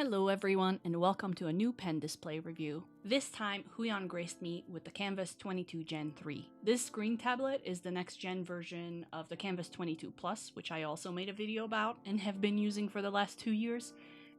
Hello everyone and welcome to a new pen display review. This time, Huion graced me with the Kamvas 22 Gen 3. This screen tablet is the next gen version of the Kamvas 22 Plus, which I also made a video about and have been using for the last 2 years,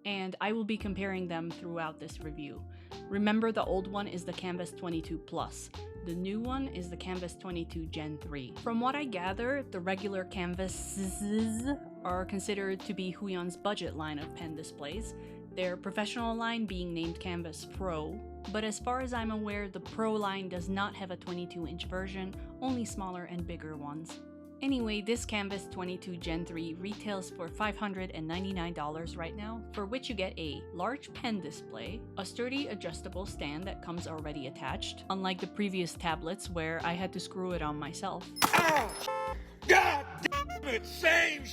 and I will be comparing them throughout this review. Remember, the old one is the Kamvas 22 Plus. The new one is the Kamvas 22 Gen 3. From what I gather, the regular Kamvases are considered to be Huion's budget line of pen displays, their professional line being named Kamvas Pro, but as far as I'm aware, the Pro line does not have a 22-inch version, only smaller and bigger ones. Anyway, this Kamvas 22 Gen 3 retails for $599 right now, for which you get a large pen display, a sturdy adjustable stand that comes already attached, unlike the previous tablets where I had to screw it on myself. Oh, God damn it! Same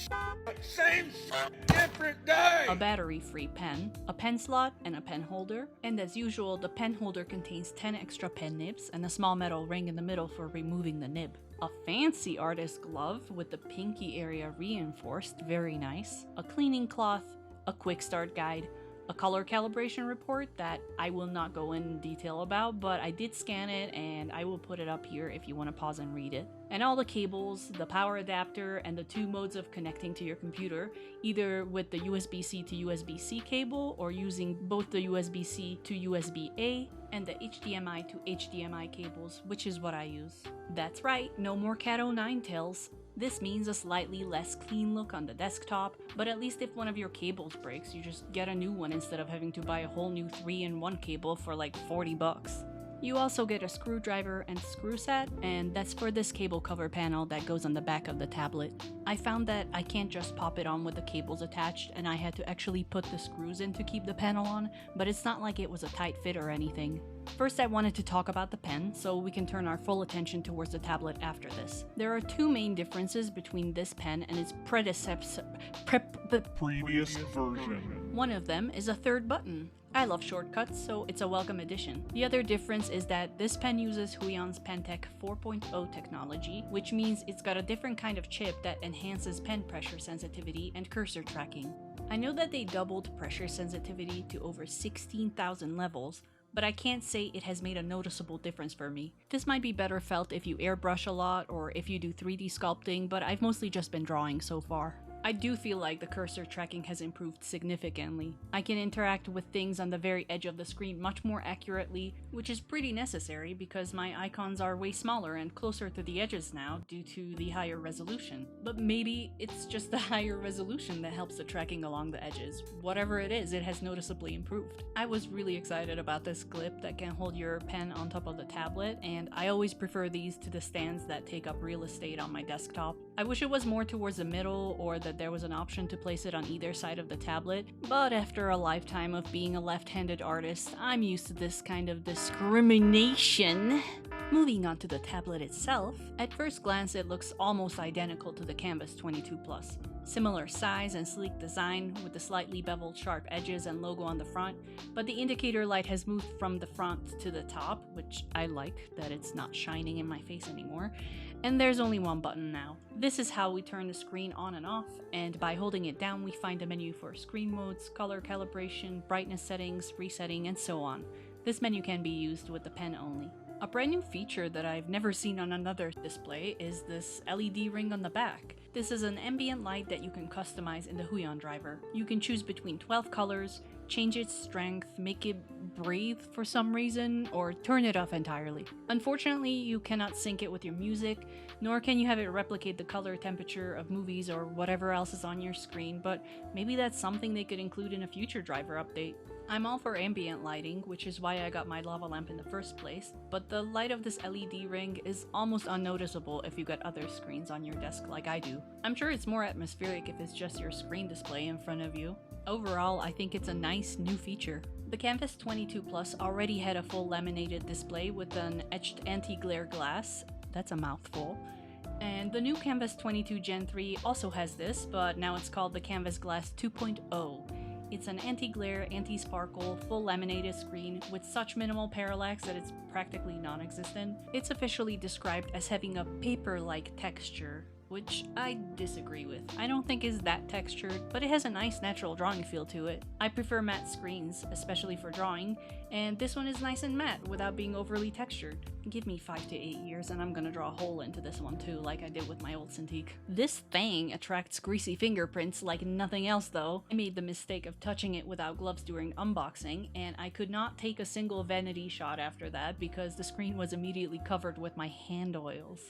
different day! A battery-free pen, a pen slot, and a pen holder, and as usual, the pen holder contains 10 extra pen nibs and a small metal ring in the middle for removing the nib. A fancy artist glove with the pinky area reinforced, very nice, a cleaning cloth, a quick start guide, a color calibration report that I will not go in detail about, but I did scan it and I will put it up here if you want to pause and read it. And all the cables, the power adapter, and the two modes of connecting to your computer, either with the USB-C to USB-C cable or using both the USB-C to USB-A and the HDMI to HDMI cables, which is what I use. That's right, no more Cat 09 tails. This means a slightly less clean look on the desktop, but at least if one of your cables breaks, you just get a new one instead of having to buy a whole new 3-in-1 cable for like 40 bucks. You also get a screwdriver and screw set, and that's for this cable cover panel that goes on the back of the tablet. I found that I can't just pop it on with the cables attached, and I had to actually put the screws in to keep the panel on, but it's not like it was a tight fit or anything. First, I wanted to talk about the pen, so we can turn our full attention towards the tablet after this. There are two main differences between this pen and its predecessor. Previous version. One of them is a third button. I love shortcuts, so it's a welcome addition. The other difference is that this pen uses Huion's PenTech 4.0 technology, which means it's got a different kind of chip that enhances pen pressure sensitivity and cursor tracking. I know that they doubled pressure sensitivity to over 16,000 levels, but I can't say it has made a noticeable difference for me. This might be better felt if you airbrush a lot or if you do 3D sculpting, but I've mostly just been drawing so far. I do feel like the cursor tracking has improved significantly. I can interact with things on the very edge of the screen much more accurately, which is pretty necessary because my icons are way smaller and closer to the edges now due to the higher resolution. But maybe it's just the higher resolution that helps the tracking along the edges. Whatever it is, it has noticeably improved. I was really excited about this clip that can hold your pen on top of the tablet, and I always prefer these to the stands that take up real estate on my desktop. I wish it was more towards the middle or that there was an option to place it on either side of the tablet, but after a lifetime of being a left-handed artist, I'm used to this kind of discrimination. Moving on to the tablet itself, at first glance it looks almost identical to the Kamvas 22 Plus. Similar size and sleek design with the slightly beveled sharp edges and logo on the front, but the indicator light has moved from the front to the top, which I like that it's not shining in my face anymore, and there's only one button now. This is how we turn the screen on and off, and by holding it down we find a menu for screen modes, color calibration, brightness settings, resetting, and so on. This menu can be used with the pen only. A brand new feature that I've never seen on another display is this LED ring on the back. This is an ambient light that you can customize in the Huion driver. You can choose between 12 colors, change its strength, make it breathe for some reason, or turn it off entirely. Unfortunately, you cannot sync it with your music, nor can you have it replicate the color temperature of movies or whatever else is on your screen, but maybe that's something they could include in a future driver update. I'm all for ambient lighting, which is why I got my lava lamp in the first place, but the light of this LED ring is almost unnoticeable if you got other screens on your desk like I do. I'm sure it's more atmospheric if it's just your screen display in front of you. Overall, I think it's a nice new feature. The Kamvas 22 Plus already had a full laminated display with an etched anti-glare glass. That's a mouthful. And the new Kamvas 22 Gen 3 also has this, but now it's called the Kamvas Glass 2.0. It's an anti-glare, anti-sparkle, full laminated screen with such minimal parallax that it's practically non-existent. It's officially described as having a paper-like texture. which I disagree with. I don't think it's that textured, but it has a nice natural drawing feel to it. I prefer matte screens, especially for drawing, and this one is nice and matte without being overly textured. Give me 5 to 8 years and I'm gonna draw a hole into this one too, like I did with my old Cintiq. This thing attracts greasy fingerprints like nothing else though. I made the mistake of touching it without gloves during unboxing, and I could not take a single vanity shot after that because the screen was immediately covered with my hand oils.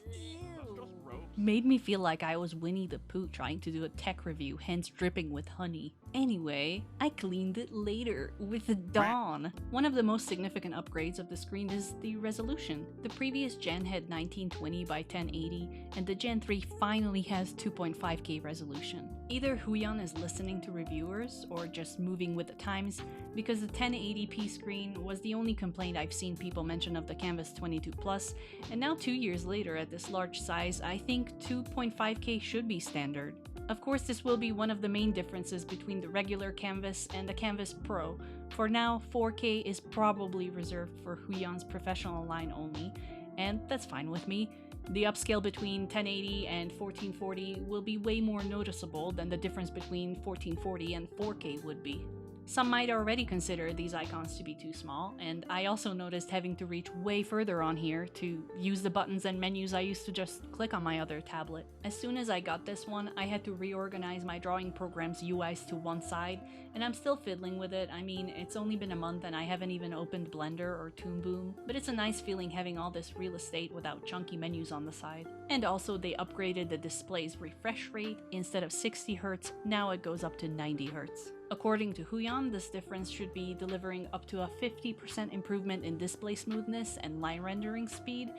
Made me feel like I was Winnie the Pooh trying to do a tech review, hands dripping with honey. Anyway, I cleaned it later with Dawn. One of the most significant upgrades of the screen is the resolution. The previous gen had 1920 by 1080, and the Gen 3 finally has 2.5K resolution. Either Huion is listening to reviewers or just moving with the times, because the 1080p screen was the only complaint I've seen people mention of the Kamvas 22 Plus, and now 2 years later at this large size, I think 2.5K should be standard. Of course, this will be one of the main differences between the regular Kamvas and the Kamvas Pro. For now, 4K is probably reserved for Huion's professional line only, and that's fine with me. The upscale between 1080 and 1440 will be way more noticeable than the difference between 1440 and 4K would be. Some might already consider these icons to be too small, and I also noticed having to reach way further on here to use the buttons and menus I used to just click on my other tablet. As soon as I got this one, I had to reorganize my drawing program's UIs to one side, and I'm still fiddling with it. I mean, it's only been a month and I haven't even opened Blender or Toon Boom, but it's a nice feeling having all this real estate without chunky menus on the side. And also they upgraded the display's refresh rate. Instead of 60Hz, now it goes up to 90Hz. According to Huion, this difference should be delivering up to a 50% improvement in display smoothness and line rendering speed,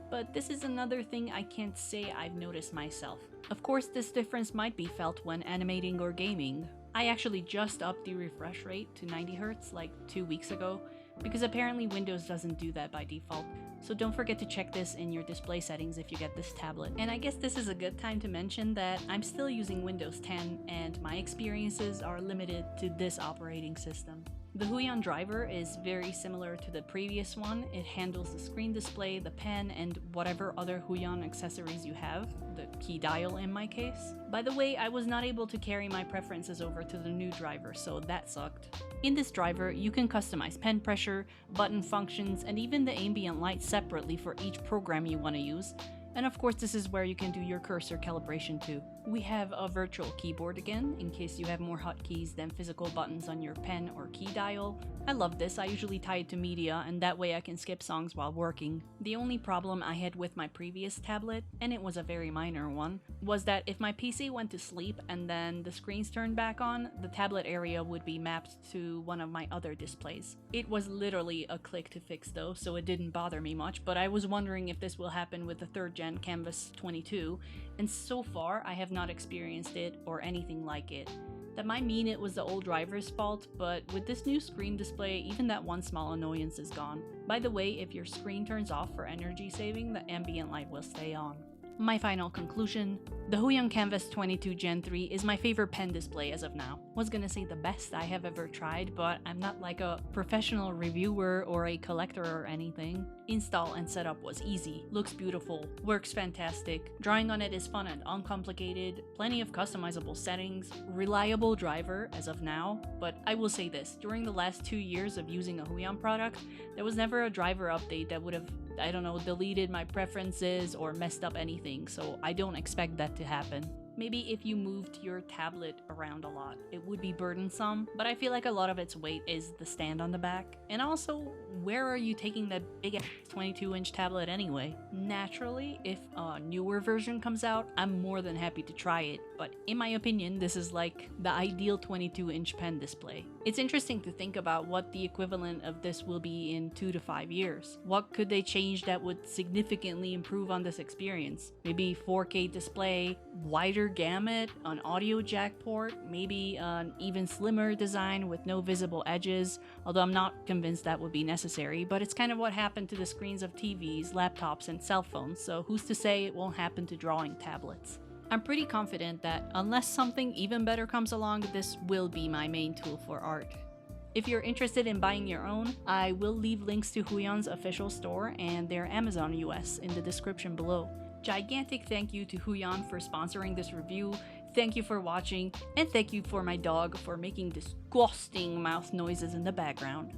but this is another thing I can't say I've noticed myself. Of course, this difference might be felt when animating or gaming. I actually just upped the refresh rate to 90Hz like 2 weeks ago, because apparently Windows doesn't do that by default, so don't forget to check this in your display settings if you get this tablet. And I guess this is a good time to mention that I'm still using Windows 10 and my experiences are limited to this operating system. The Huion driver is very similar to the previous one. It handles the screen display, the pen, and whatever other Huion accessories you have, the key dial in my case. By the way, I was not able to carry my preferences over to the new driver, so that sucked. In this driver, you can customize pen pressure, button functions, and even the ambient light separately for each program you want to use. And of course, this is where you can do your cursor calibration too. We have a virtual keyboard again, in case you have more hotkeys than physical buttons on your pen or key dial. I love this. I usually tie it to media, and that way I can skip songs while working. The only problem I had with my previous tablet, and it was a very minor one, was that if my PC went to sleep and then the screens turned back on, the tablet area would be mapped to one of my other displays. It was literally a click to fix though, so it didn't bother me much, but I was wondering if this will happen with the 3rd gen Kamvas 22, and so far I have not experienced it or anything like it. That might mean it was the old driver's fault, but with this new screen display, even that one small annoyance is gone. By the way, if your screen turns off for energy saving, the ambient light will stay on. My final conclusion, the Huion Kamvas 22 Gen 3 is my favorite pen display as of now. Was gonna say the best I have ever tried, but I'm not like a professional reviewer or a collector or anything. Install and setup was easy, looks beautiful, works fantastic, drawing on it is fun and uncomplicated, plenty of customizable settings, reliable driver as of now, but I will say this, during the last 2 years of using a Huion product, there was never a driver update that would have, I don't know, deleted my preferences or messed up anything, so I don't expect that to happen. Maybe if you moved your tablet around a lot, it would be burdensome, but I feel like a lot of its weight is the stand on the back. And also, where are you taking that big 22-inch tablet anyway? Naturally, if a newer version comes out, I'm more than happy to try it, but in my opinion, this is like the ideal 22-inch pen display. It's interesting to think about what the equivalent of this will be in 2 to 5 years. What could they change that would significantly improve on this experience? Maybe 4K display, wider gamut, an audio jack port, maybe an even slimmer design with no visible edges, although I'm not convinced that would be necessary, but it's kind of what happened to the screens of TVs, laptops, and cell phones, so who's to say it won't happen to drawing tablets? I'm pretty confident that unless something even better comes along, this will be my main tool for art. If you're interested in buying your own, I will leave links to Huion's official store and their Amazon US in the description below. Gigantic thank you to Huion for sponsoring this review, thank you for watching, and thank you for my dog for making disgusting mouth noises in the background.